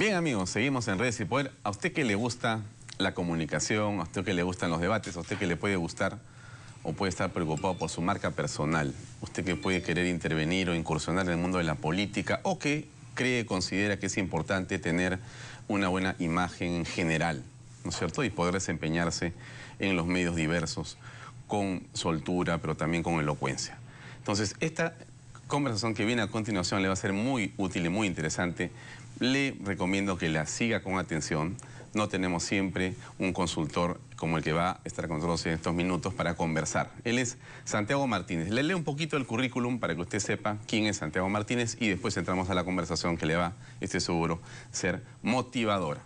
Bien, amigos, seguimos en Redes y Poder. A usted que le gusta la comunicación, a usted que le gustan los debates, a usted que le puede gustar o puede estar preocupado por su marca personal, usted que puede querer intervenir o incursionar en el mundo de la política o que considera que es importante tener una buena imagen en general, ¿no es cierto? Y poder desempeñarse en los medios diversos con soltura, pero también con elocuencia. Entonces, esta conversación que viene a continuación le va a ser muy útil y muy interesante. Le recomiendo que la siga con atención. No tenemos siempre un consultor como el que va a estar con nosotros en estos minutos para conversar. Él es Santiago Martínez. Le leo un poquito el currículum para que usted sepa quién es Santiago Martínez y después entramos a la conversación que le va, estoy seguro, ser motivadora.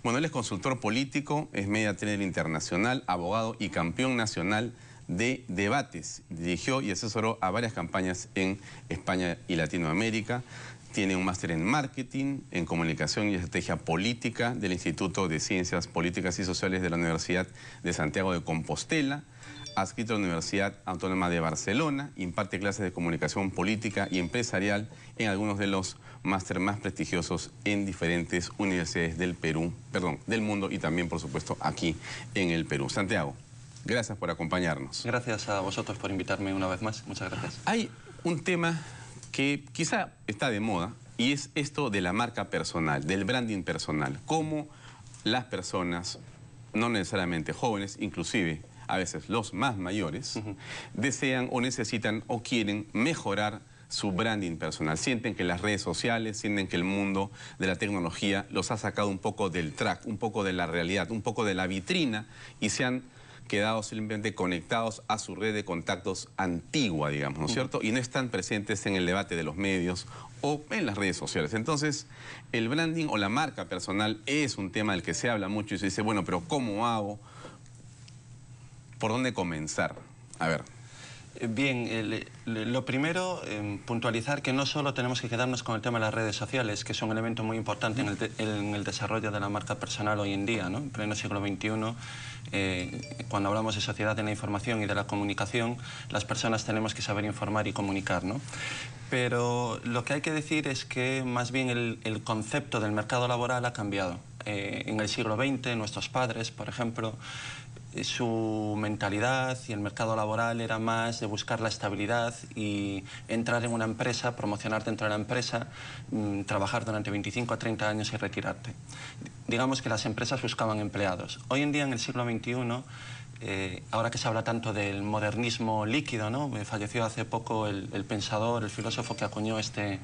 Bueno, él es consultor político, es media trainer internacional, abogado y campeón nacional de debates. Dirigió y asesoró a varias campañas en España y Latinoamérica. Tiene un máster en marketing, en comunicación y estrategia política del Instituto de Ciencias Políticas y Sociales de la Universidad de Santiago de Compostela. Adscrito a la Universidad Autónoma de Barcelona, imparte clases de comunicación política y empresarial en algunos de los máster más prestigiosos en diferentes universidades del del mundo y también, por supuesto, aquí en el Perú. Santiago, gracias por acompañarnos. Gracias a vosotros por invitarme una vez más. Muchas gracias. Hay un tema que quizá está de moda y es esto de la marca personal, del branding personal. Cómo las personas, no necesariamente jóvenes, inclusive a veces los más mayores, desean o necesitan o quieren mejorar su branding personal. Sienten que las redes sociales, sienten que el mundo de la tecnología los ha sacado un poco del track, un poco de la realidad, un poco de la vitrina y se han quedado simplemente conectados a su red de contactos antigua, digamos, ¿no es cierto? Y no están presentes en el debate de los medios o en las redes sociales. Entonces, el branding o la marca personal es un tema del que se habla mucho y se dice, bueno, pero ¿cómo hago? ¿Por dónde comenzar? A ver. Bien, lo primero, puntualizar que no solo tenemos que quedarnos con el tema de las redes sociales, que son un elemento muy importante en el desarrollo de la marca personal hoy en día, ¿no? En pleno siglo XXI, cuando hablamos de sociedad de la información y de la comunicación, las personas tenemos que saber informar y comunicar, ¿no? Pero lo que hay que decir es que más bien el concepto del mercado laboral ha cambiado. En el siglo XX, nuestros padres, por ejemplo, su mentalidad y el mercado laboral era más de buscar la estabilidad y entrar en una empresa, promocionar dentro de la empresa, trabajar durante 25 a 30 años y retirarte. Digamos que las empresas buscaban empleados. Hoy en día, en el siglo XXI, ahora que se habla tanto del modernismo líquido, ¿no? Falleció hace poco el pensador, el filósofo que acuñó este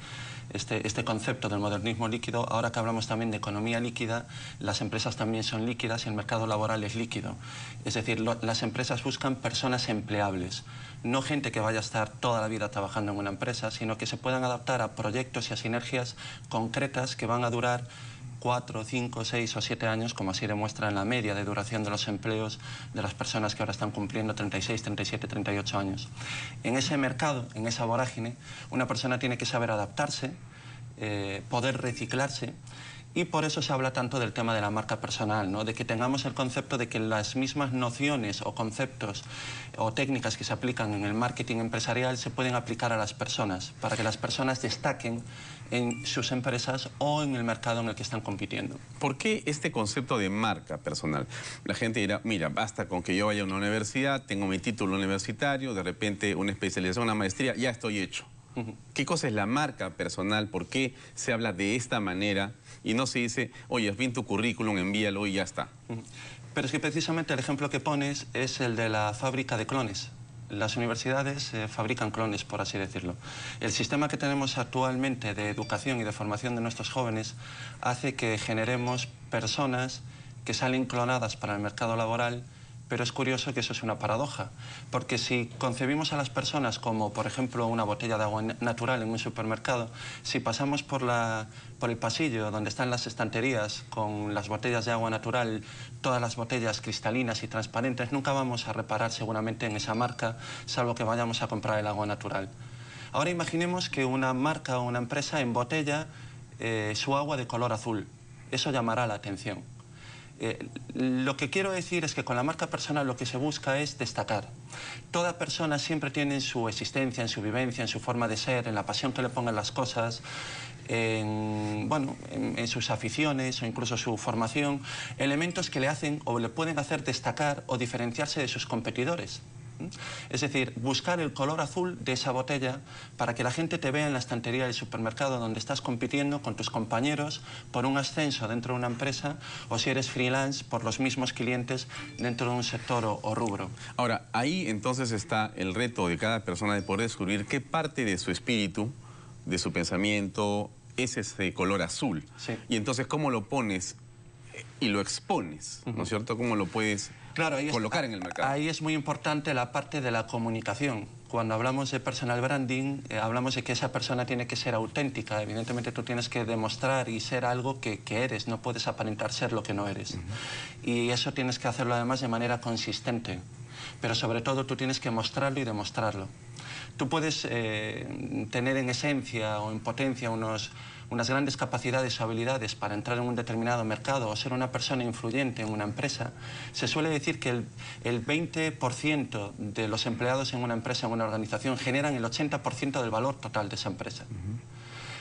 concepto del modernismo líquido. Ahora que hablamos también de economía líquida, las empresas también son líquidas y el mercado laboral es líquido. Es decir, las empresas buscan personas empleables, no gente que vaya a estar toda la vida trabajando en una empresa, sino que se puedan adaptar a proyectos y a sinergias concretas que van a durar 4, 5, 6 o 7 años, como así demuestra en la media de duración de los empleos de las personas que ahora están cumpliendo 36, 37, 38 años. En ese mercado, en esa vorágine, una persona tiene que saber adaptarse, poder reciclarse, y por eso se habla tanto del tema de la marca personal, ¿no? De que tengamos el concepto de que las mismas nociones o conceptos o técnicas que se aplican en el marketing empresarial se pueden aplicar a las personas, para que las personas destaquen en sus empresas o en el mercado en el que están compitiendo. ¿Por qué este concepto de marca personal? La gente dirá, mira, basta con que yo vaya a una universidad, tengo mi título universitario, de repente una especialización, una maestría, ya estoy hecho. ¿Qué cosa es la marca personal? ¿Por qué se habla de esta manera? Y no se dice, oye, es bien tu currículum, envíalo y ya está. Pero es que precisamente el ejemplo que pones es el de la fábrica de clones. Las universidades fabrican clones, por así decirlo. El sistema que tenemos actualmente de educación y de formación de nuestros jóvenes hace que generemos personas que salen clonadas para el mercado laboral. Pero es curioso que eso es una paradoja, porque si concebimos a las personas como, por ejemplo, una botella de agua natural en un supermercado, si pasamos por el pasillo donde están las estanterías con las botellas de agua natural, todas las botellas cristalinas y transparentes, nunca vamos a reparar seguramente en esa marca, salvo que vayamos a comprar el agua natural. Ahora imaginemos que una marca o una empresa embotella su agua de color azul. Eso llamará la atención. Lo que quiero decir es que con la marca personal lo que se busca es destacar. Toda persona siempre tiene en su existencia, en su vivencia, en su forma de ser, en la pasión que le pongan las cosas, en sus aficiones o incluso su formación, elementos que le hacen o le pueden hacer destacar o diferenciarse de sus competidores. Es decir, buscar el color azul de esa botella para que la gente te vea en la estantería del supermercado donde estás compitiendo con tus compañeros por un ascenso dentro de una empresa, o si eres freelance por los mismos clientes dentro de un sector o rubro. Ahora, ahí entonces está el reto de cada persona de poder descubrir qué parte de su espíritu, de su pensamiento, es ese color azul. Sí. Y entonces, ¿cómo lo pones y lo expones? ¿No es cierto? ¿Cómo lo puedes colocar en el mercado? Ahí es muy importante la parte de la comunicación. Cuando hablamos de personal branding, hablamos de que esa persona tiene que ser auténtica. Evidentemente tú tienes que demostrar y ser algo que eres, no puedes aparentar ser lo que no eres. Y eso tienes que hacerlo además de manera consistente. Pero sobre todo tú tienes que mostrarlo y demostrarlo. Tú puedes tener en esencia o en potencia unas grandes capacidades o habilidades para entrar en un determinado mercado o ser una persona influyente en una empresa. Se suele decir que el 20% de los empleados en una empresa, en una organización, generan el 80% del valor total de esa empresa.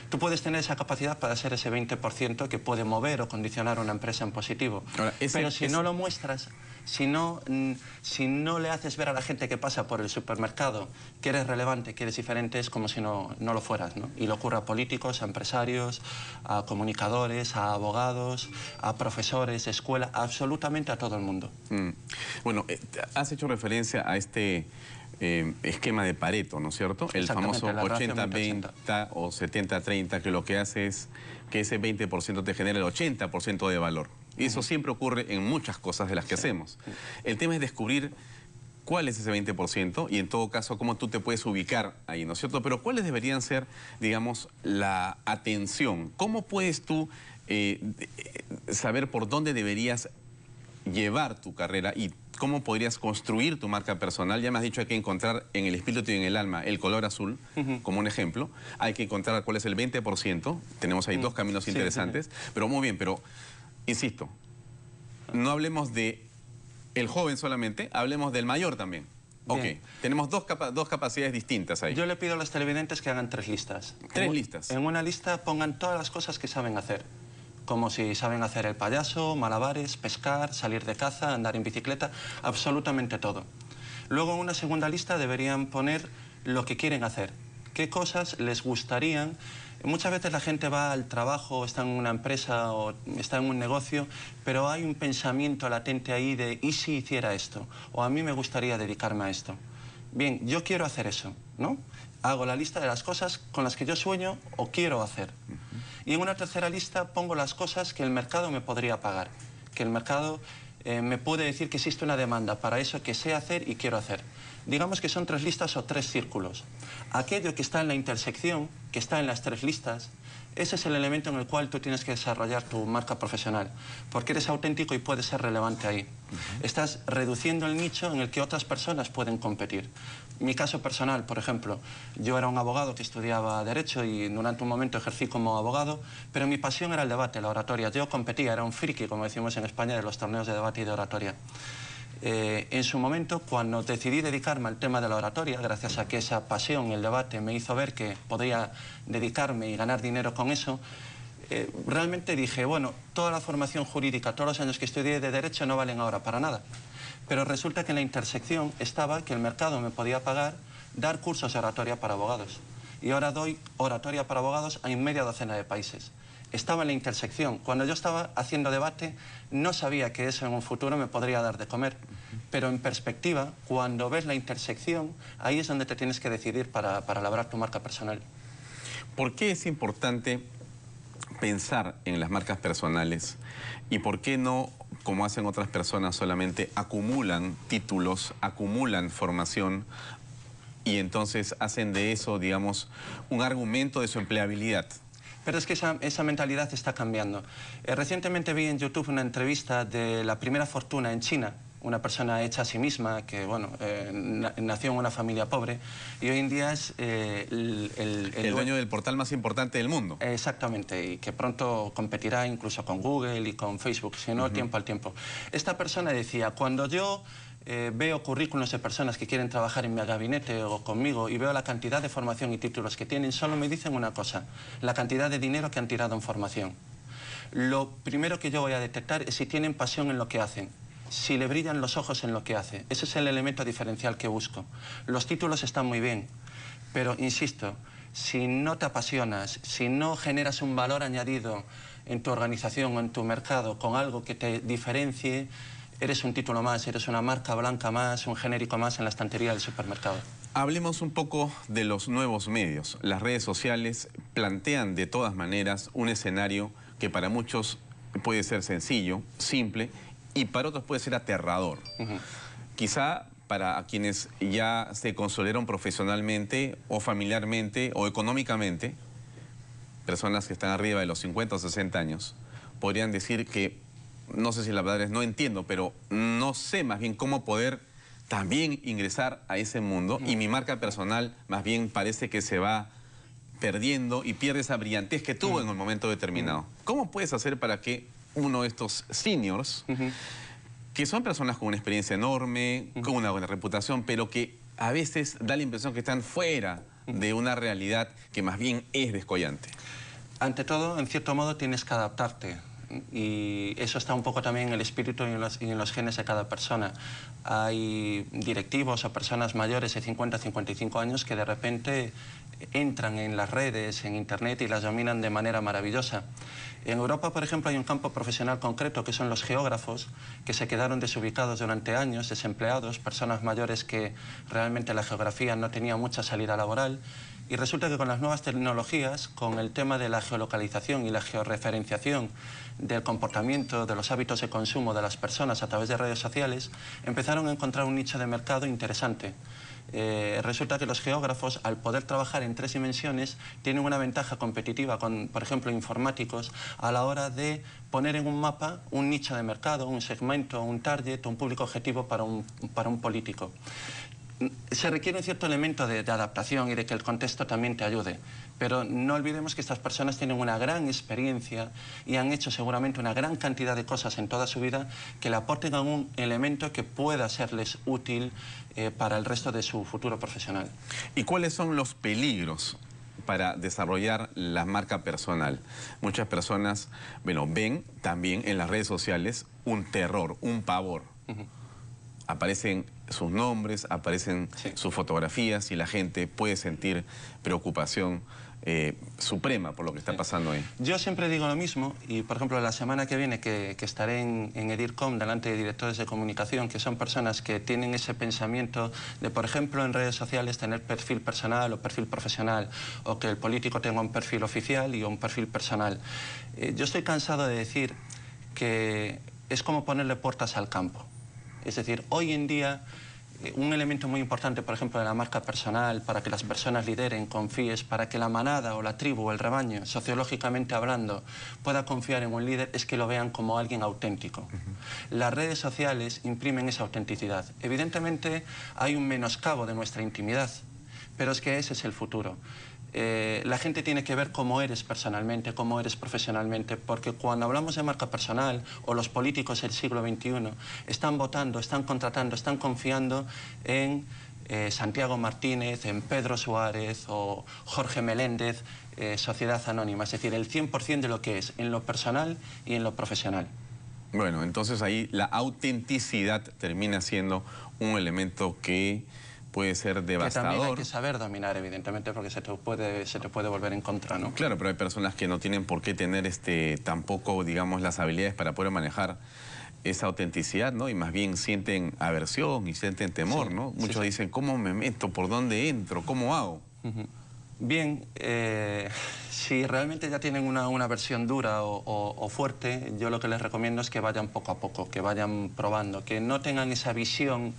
Tú puedes tener esa capacidad para ser ese 20% que puede mover o condicionar una empresa en positivo. Ahora, pero si no lo muestras, si no le haces ver a la gente que pasa por el supermercado que eres relevante, que eres diferente, es como si no lo fueras, ¿no? Y le ocurre a políticos, a empresarios, a comunicadores, a abogados, a profesores, escuela, absolutamente a todo el mundo. Bueno, has hecho referencia a este esquema de Pareto, ¿no es cierto? El famoso 80-20 o 70-30, que lo que hace es que ese 20% te genera el 80% de valor. Y eso siempre ocurre en muchas cosas de las que hacemos. El tema es descubrir cuál es ese 20% y en todo caso cómo tú te puedes ubicar ahí, ¿no es cierto? Pero cuáles deberían ser, digamos, la atención. ¿Cómo puedes tú saber por dónde deberías llevar tu carrera y cómo podrías construir tu marca personal? Ya me has dicho, hay que encontrar en el espíritu y en el alma el color azul, como un ejemplo. Hay que encontrar cuál es el 20%. Tenemos ahí dos caminos interesantes. Pero muy bien, pero insisto, no hablemos de el joven solamente, hablemos del mayor también. Ok, tenemos dos capacidades distintas ahí. Yo le pido a los televidentes que hagan 3 listas. ¿3 listas? En una lista pongan todas las cosas que saben hacer. Como si saben hacer el payaso, malabares, pescar, salir de caza, andar en bicicleta, absolutamente todo. Luego en una segunda lista deberían poner lo que quieren hacer, qué cosas les gustarían. Muchas veces la gente va al trabajo, está en una empresa o está en un negocio, pero hay un pensamiento latente ahí de ¿y si hiciera esto? O a mí me gustaría dedicarme a esto. Bien, yo quiero hacer eso, ¿no? Hago la lista de las cosas con las que yo sueño o quiero hacer. Y en una tercera lista pongo las cosas que el mercado me podría pagar, que el mercado me puede decir que existe una demanda para eso que sé hacer y quiero hacer. Digamos que son 3 listas o 3 círculos. Aquello que está en la intersección, que está en las 3 listas, ese es el elemento en el cual tú tienes que desarrollar tu marca profesional, porque eres auténtico y puedes ser relevante ahí. Estás reduciendo el nicho en el que otras personas pueden competir. Mi caso personal, por ejemplo, yo era un abogado que estudiaba Derecho y durante un momento ejercí como abogado, pero mi pasión era el debate, la oratoria. Yo competía, era un friki, como decimos en España, de los torneos de debate y de oratoria. En su momento, cuando decidí dedicarme al tema de la oratoria, gracias a que esa pasión, el debate, me hizo ver que podía dedicarme y ganar dinero con eso, realmente dije, bueno, toda la formación jurídica, todos los años que estudié de Derecho no valen ahora para nada. Pero resulta que en la intersección estaba que el mercado me podía pagar dar cursos de oratoria para abogados. Y ahora doy oratoria para abogados en media docena de países. Estaba en la intersección. Cuando yo estaba haciendo debate, no sabía que eso en un futuro me podría dar de comer. Pero en perspectiva, cuando ves la intersección, ahí es donde te tienes que decidir para labrar tu marca personal. ¿Por qué es importante pensar en las marcas personales y por qué no, como hacen otras personas, solamente acumulan títulos, acumulan formación y entonces hacen de eso, digamos, un argumento de su empleabilidad? Pero es que esa mentalidad está cambiando. Recientemente vi en YouTube una entrevista de la primera fortuna en China, una persona hecha a sí misma, que bueno, nació en una familia pobre y hoy en día es el dueño del portal más importante del mundo. Exactamente, y que pronto competirá incluso con Google y con Facebook, si no, tiempo al tiempo. Esta persona decía, cuando yo veo currículos de personas que quieren trabajar en mi gabinete o conmigo y veo la cantidad de formación y títulos que tienen, solo me dicen una cosa: la cantidad de dinero que han tirado en formación. Lo primero que yo voy a detectar es si tienen pasión en lo que hacen, si le brillan los ojos en lo que hace. Ese es el elemento diferencial que busco. Los títulos están muy bien, pero insisto, si no te apasionas, si no generas un valor añadido en tu organización o en tu mercado con algo que te diferencie, eres un título más, eres una marca blanca más, un genérico más en la estantería del supermercado. Hablemos un poco de los nuevos medios. Las redes sociales plantean de todas maneras un escenario que para muchos puede ser sencillo, simple, y para otros puede ser aterrador. Quizá para quienes ya se consolidaron profesionalmente o familiarmente o económicamente, personas que están arriba de los 50 o 60 años, podrían decir que, no sé si la verdad es no entiendo, pero no sé más bien cómo poder también ingresar a ese mundo, y mi marca personal más bien parece que se va perdiendo y pierde esa brillantez que tuvo en un momento determinado. ¿Cómo puedes hacer para que uno de estos seniors, que son personas con una experiencia enorme, con una buena reputación, pero que a veces da la impresión que están fuera de una realidad que más bien es descollante? Ante todo, en cierto modo, tienes que adaptarte. Y eso está un poco también en el espíritu y en los genes de cada persona. Hay directivos o personas mayores de 50 a 55 años que de repente entran en las redes, en Internet, y las dominan de manera maravillosa. En Europa, por ejemplo, hay un campo profesional concreto que son los geógrafos, que se quedaron desubicados durante años, desempleados, personas mayores que realmente la geografía no tenía mucha salida laboral. Y resulta que con las nuevas tecnologías, con el tema de la geolocalización y la georreferenciación del comportamiento, de los hábitos de consumo de las personas a través de redes sociales, empezaron a encontrar un nicho de mercado interesante. Resulta que los geógrafos, al poder trabajar en 3 dimensiones, tienen una ventaja competitiva con, por ejemplo, informáticos, a la hora de poner en un mapa un nicho de mercado, un segmento, un target, un público objetivo para un político. Se requiere un cierto elemento de adaptación y de que el contexto también te ayude. Pero no olvidemos que estas personas tienen una gran experiencia y han hecho seguramente una gran cantidad de cosas en toda su vida que le aporten algún elemento que pueda serles útil para el resto de su futuro profesional. ¿Y cuáles son los peligros para desarrollar la marca personal? Muchas personas, bueno, ven también en las redes sociales un terror, un pavor. Aparecen sus nombres, aparecen sus fotografías y la gente puede sentir preocupación suprema por lo que está pasando ahí. Yo siempre digo lo mismo, y por ejemplo la semana que viene que estaré en EDIRCOM delante de directores de comunicación, que son personas que tienen ese pensamiento de, por ejemplo, en redes sociales tener perfil personal o perfil profesional, o que el político tenga un perfil oficial y un perfil personal. Yo estoy cansado de decir que es como ponerle puertas al campo. Es decir, hoy en día un elemento muy importante, por ejemplo, de la marca personal, para que las personas lideren, confíes, para que la manada o la tribu o el rebaño, sociológicamente hablando, pueda confiar en un líder, es que lo vean como alguien auténtico. Las redes sociales imprimen esa autenticidad. Evidentemente hay un menoscabo de nuestra intimidad, pero es que ese es el futuro. La gente tiene que ver cómo eres personalmente, cómo eres profesionalmente, porque cuando hablamos de marca personal, o los políticos del siglo XXI, están votando, están contratando, están confiando en Santiago Martínez, en Pedro Suárez o Jorge Meléndez, Sociedad Anónima, es decir, el 100% de lo que es, en lo personal y en lo profesional. Bueno, entonces ahí la autenticidad termina siendo un elemento que puede ser devastador. Que también hay que saber dominar, evidentemente, porque se te puede volver en contra, ¿no? Claro, pero hay personas que no tienen por qué tener tampoco, digamos, las habilidades para poder manejar esa autenticidad, ¿no? Y más bien sienten aversión y sienten temor, ¿no? Muchos dicen, ¿cómo me meto? ¿Por dónde entro? ¿Cómo hago? Bien, si realmente ya tienen una versión dura o fuerte, yo lo que les recomiendo es que vayan poco a poco, que vayan probando, que no tengan esa visión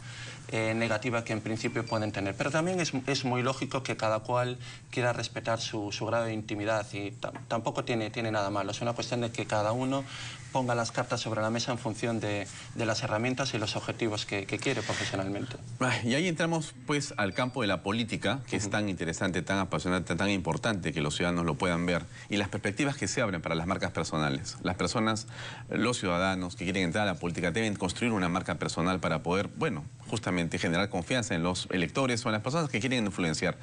negativa que en principio pueden tener. Pero también es muy lógico que cada cual quiera respetar su grado de intimidad, y tampoco tiene nada malo. Es una cuestión de que cada uno ponga las cartas sobre la mesa en función de las herramientas y los objetivos que quiere profesionalmente. Y ahí entramos pues al campo de la política, que es tan interesante, tan apasionante, tan importante que los ciudadanos lo puedan puedan ver y las perspectivas que se abren para las marcas personales. Las personas, los ciudadanos que quieren entrar a la política deben construir una marca personal para poder, bueno, justamente generar confianza en los electores o en las personas que quieren influenciar.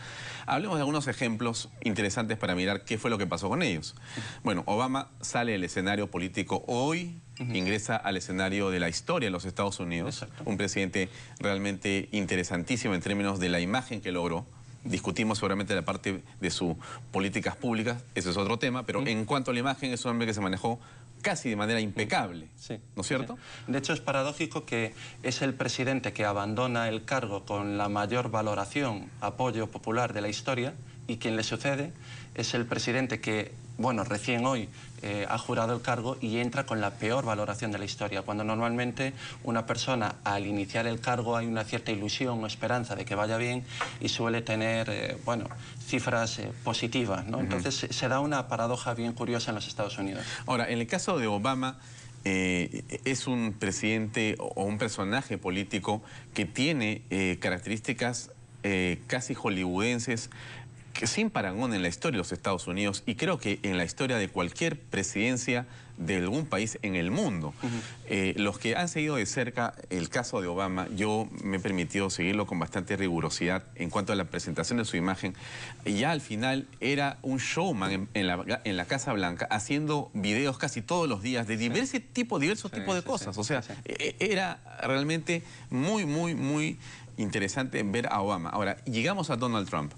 Hablemos de algunos ejemplos interesantes para mirar qué fue lo que pasó con ellos. Bueno, Obama sale del escenario político hoy, ingresa al escenario de la historia de los Estados Unidos. Exacto. Un presidente realmente interesantísimo en términos de la imagen que logró. Discutimos seguramente la parte de sus políticas públicas, ese es otro tema, pero en cuanto a la imagen es un hombre que se manejó casi de manera impecable, sí, ¿no es cierto? Sí. De hecho, es paradójico que es el presidente que abandona el cargo con la mayor valoración, apoyo popular de la historia, y quien le sucede es el presidente que, bueno, recién hoy ha jurado el cargo y entra con la peor valoración de la historia, cuando normalmente una persona al iniciar el cargo hay una cierta ilusión o esperanza de que vaya bien y suele tener, bueno, cifras positivas, ¿no? Entonces se da una paradoja bien curiosa en los Estados Unidos. Ahora, en el caso de Obama, es un presidente o un personaje político que tiene características casi hollywoodenses, que sin parangón en la historia de los Estados Unidos y creo que en la historia de cualquier presidencia de algún país en el mundo. Los que han seguido de cerca el caso de Obama, yo me he permitido seguirlo con bastante rigurosidad en cuanto a la presentación de su imagen. Ya al final era un showman en la Casa Blanca, haciendo videos casi todos los días de diversos tipos de cosas. O sea, era realmente muy interesante ver a Obama. Ahora, llegamos a Donald Trump.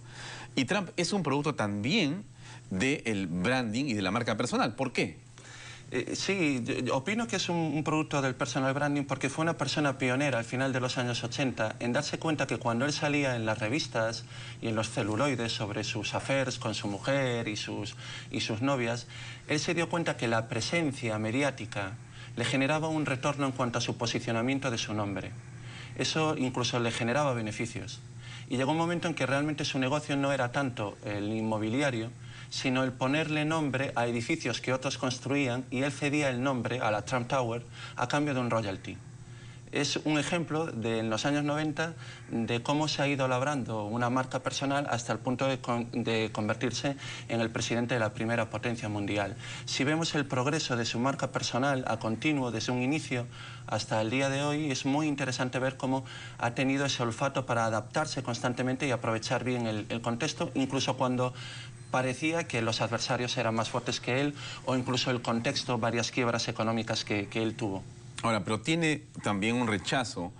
Y Trump es un producto también del branding y de la marca personal. ¿Por qué? Sí, yo opino que es un producto del personal branding porque fue una persona pionera al final de los años 80 en darse cuenta que cuando él salía en las revistas y en los celuloides sobre sus affairs con su mujer y sus novias, él se dio cuenta que la presencia mediática le generaba un retorno en cuanto a su posicionamiento de su nombre. Eso incluso le generaba beneficios. Y llegó un momento en que realmente su negocio no era tanto el inmobiliario, sino el ponerle nombre a edificios que otros construían y él cedía el nombre a la Trump Tower a cambio de un royalty. Es un ejemplo de, en los años 90 de cómo se ha ido labrando una marca personal hasta el punto de convertirse en el presidente de la primera potencia mundial. Si vemos el progreso de su marca personal a continuo desde un inicio hasta el día de hoy, es muy interesante ver cómo ha tenido ese olfato para adaptarse constantemente y aprovechar bien el contexto, incluso cuando parecía que los adversarios eran más fuertes que él o incluso el contexto, varias quiebras económicas que él tuvo. Ahora, pero tiene también un rechazo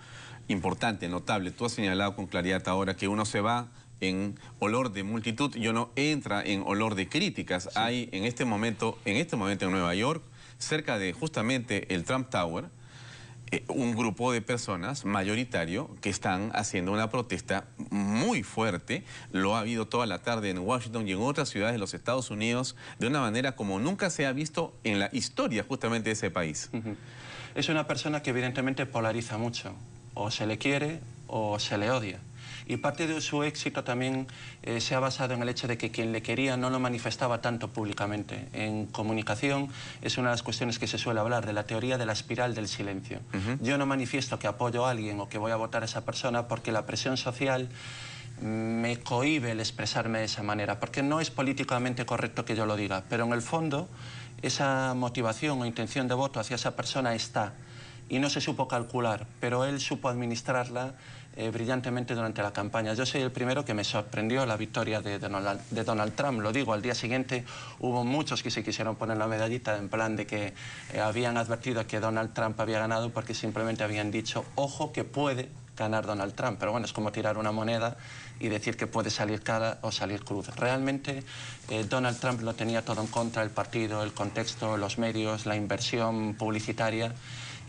importante, notable. Tú has señalado con claridad ahora que uno se va en olor de multitud y uno entra en olor de críticas. Sí. Hay en este momento en Nueva York, cerca de justamente el Trump Tower, un grupo de personas mayoritario que están haciendo una protesta muy fuerte. Lo ha habido toda la tarde en Washington y en otras ciudades de los Estados Unidos de una manera como nunca se ha visto en la historia justamente de ese país. Es una persona que evidentemente polariza mucho. O se le quiere o se le odia. Y parte de su éxito también se ha basado en el hecho de que quien le quería no lo manifestaba tanto públicamente. En comunicación es una de las cuestiones que se suele hablar, de la teoría de la espiral del silencio. Yo no manifiesto que apoyo a alguien o que voy a votar a esa persona porque la presión social me cohíbe el expresarme de esa manera, porque no es políticamente correcto que yo lo diga, pero en el fondo esa motivación o intención de voto hacia esa persona está y no se supo calcular, pero él supo administrarla brillantemente durante la campaña. Yo soy el primero que me sorprendió la victoria de Donald Trump. Lo digo, al día siguiente hubo muchos que se quisieron poner la medallita en plan de que habían advertido que Donald Trump había ganado porque simplemente habían dicho, ojo que puede ganar Donald Trump. Pero bueno, es como tirar una moneda y decir que puede salir cara o salir cruz. Realmente Donald Trump lo tenía todo en contra, el partido, el contexto, los medios, la inversión publicitaria.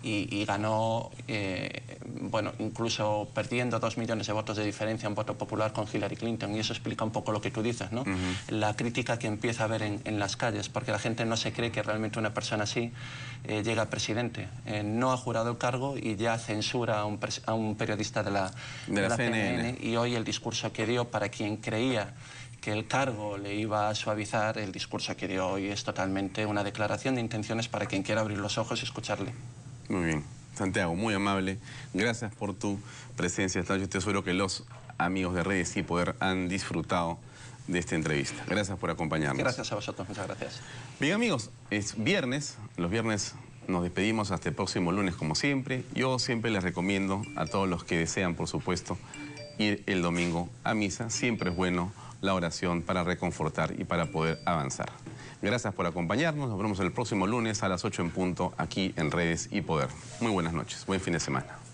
Y ganó, bueno, incluso perdiendo 2 millones de votos de diferencia en voto popular con Hillary Clinton, y eso explica un poco lo que tú dices, ¿no? La crítica que empieza a haber en las calles, porque la gente no se cree que realmente una persona así llega a presidente. No ha jurado el cargo y ya censura a un periodista de la CNN, y hoy el discurso que dio para quien creía que el cargo le iba a suavizar, el discurso que dio hoy es totalmente una declaración de intenciones para quien quiera abrir los ojos y escucharle. Muy bien. Santiago, muy amable. Gracias por tu presencia esta noche. Estoy seguro que los amigos de Redes y Poder han disfrutado de esta entrevista. Gracias por acompañarnos. Gracias a vosotros, muchas gracias. Bien, amigos, es viernes. Los viernes nos despedimos hasta el próximo lunes, como siempre. Yo siempre les recomiendo a todos los que desean, por supuesto, ir el domingo a misa. Siempre es bueno la oración para reconfortar y para poder avanzar. Gracias por acompañarnos. Nos vemos el próximo lunes a las 8 en punto aquí en Redes y Poder. Muy buenas noches. Buen fin de semana.